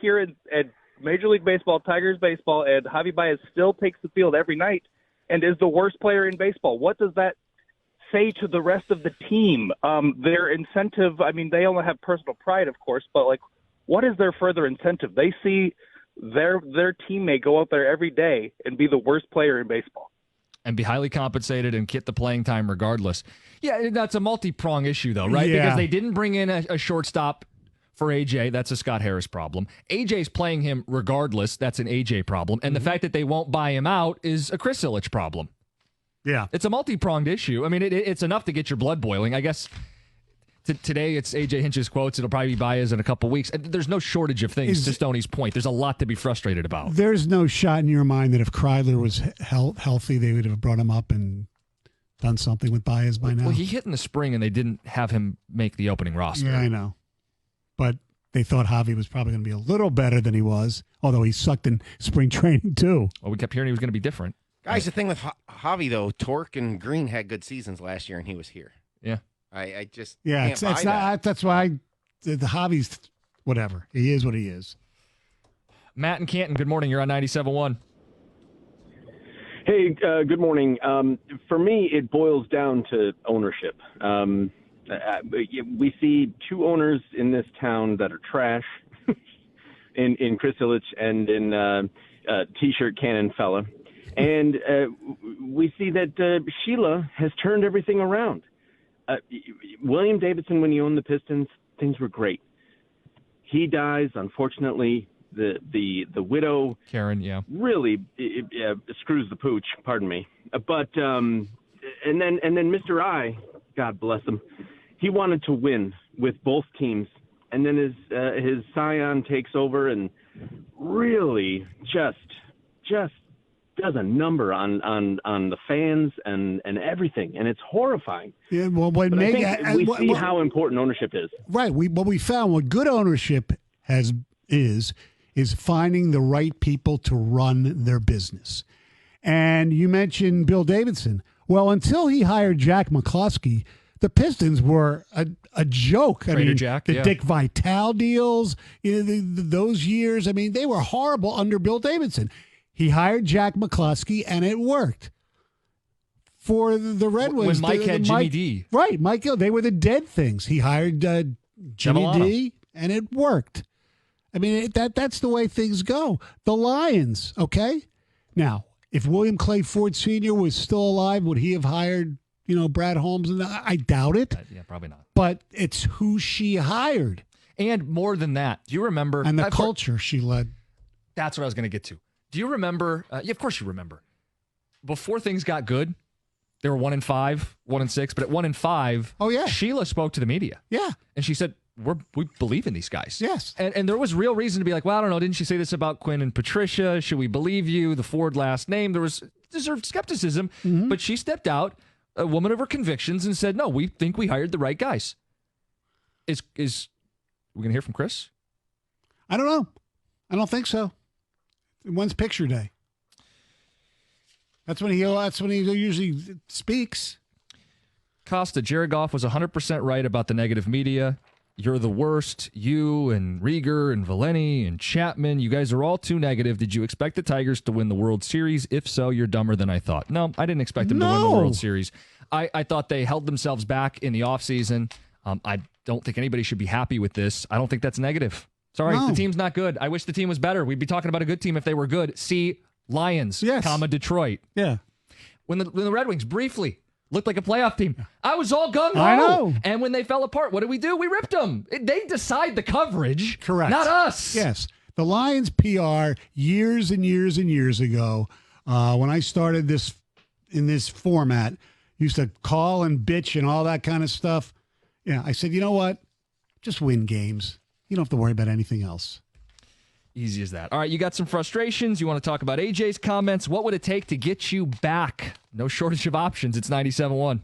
here at Major League Baseball, Tigers baseball, and Javi Baez still takes the field every night and is the worst player in baseball. What does that say to the rest of the team? Their incentive, I mean, they only have personal pride, of course, but, like, what is their further incentive? They see their teammate go out there every day and be the worst player in baseball. And be highly compensated and get the playing time regardless. Yeah, that's a multi-prong issue, though, right? Yeah. Because they didn't bring in a shortstop for AJ. That's a Scott Harris problem. AJ's playing him regardless. That's an AJ problem. And the fact that they won't buy him out is a Chris Ilitch problem. Yeah. It's a multi-pronged issue. I mean, it's enough to get your blood boiling. I guess today it's AJ Hinch's quotes. It'll probably be Baez in a couple weeks. There's no shortage of things, to Stoney's point. There's a lot to be frustrated about. There's no shot in your mind that if Kreidler was healthy, they would have brought him up and done something with Baez by now. Well, he hit in the spring, and they didn't have him make the opening roster. Yeah, I know. But they thought Javi was probably going to be a little better than he was, although he sucked in spring training too. Well, we kept hearing he was going to be different. Guys, the thing with Javi, though, Torque and Green had good seasons last year, and he was here. Yeah. I just it's can't buy that. That's why the Javi's whatever. He is what he is. Matt and Canton, good morning. You're on 97.1. Hey, good morning. For me, it boils down to ownership. We see two owners in this town that are trash, in Chris Ilitch and in T-shirt cannon fella. And we see that Sheila has turned everything around. William Davidson, when he owned the Pistons, things were great. He dies, unfortunately. The widow, Karen, yeah, really screws the pooch. Pardon me. But and then Mr. I, God bless him, he wanted to win with both teams, and then his scion takes over and really just does a number on the fans and everything, and it's horrifying. Yeah, well, but I think we see how important ownership is. Right. What we found, what good ownership is finding the right people to run their business. And you mentioned Bill Davidson. Well, until he hired Jack McCloskey, the Pistons were a joke. Trader Jack, the Dick Vitale deals, those years. I mean, they were horrible under Bill Davidson. He hired Jack McCloskey, and it worked. For the Red Wings. When Mike had Jimmy D. Right, Mike, they were the dead things. He hired Jimmy D, and it worked. I mean, that's the way things go. The Lions, okay? Now, if William Clay Ford Sr. was still alive, would he have hired, Brad Holmes? I doubt it. Yeah, probably not. But it's who she hired. And more than that, do you remember? And the culture she led. That's what I was going to get to. Do you remember? Yeah, of course you remember. Before things got good, they were 1-5, 1-6, but at 1-5, oh yeah, Sheila spoke to the media. Yeah, and she said, "We believe in these guys." Yes, and there was real reason to be like, "Well, I don't know. Didn't she say this about Quinn and Patricia? Should we believe you?" The Ford last name, there was deserved skepticism, but she stepped out, a woman of her convictions, and said, "No, we think we hired the right guys." Is we gonna hear from Chris? I don't know. I don't think so. When's picture day? That's when he usually speaks. Costa, Jared Goff was 100% right about the negative media. You're the worst. You and Rieger and Valeni and Chapman, you guys are all too negative. Did you expect the Tigers to win the World Series? If so, you're dumber than I thought. No, I didn't expect them to win the World Series. I thought they held themselves back in the offseason. I don't think anybody should be happy with this. I don't think that's negative. Sorry, the team's not good. I wish the team was better. We'd be talking about a good team if they were good. See, Lions, Detroit. Yeah. When the Red Wings briefly looked like a playoff team, I was all gung-ho. I know. And when they fell apart, what did we do? We ripped them. They decide the coverage. Correct. Not us. Yes. The Lions PR years and years and years ago, when I started in this format, used to call and bitch and all that kind of stuff. Yeah, I said, you know what? Just win games. You don't have to worry about anything else. Easy as that. All right, you got some frustrations. You want to talk about AJ's comments. What would it take to get you back? No shortage of options. It's 97.1.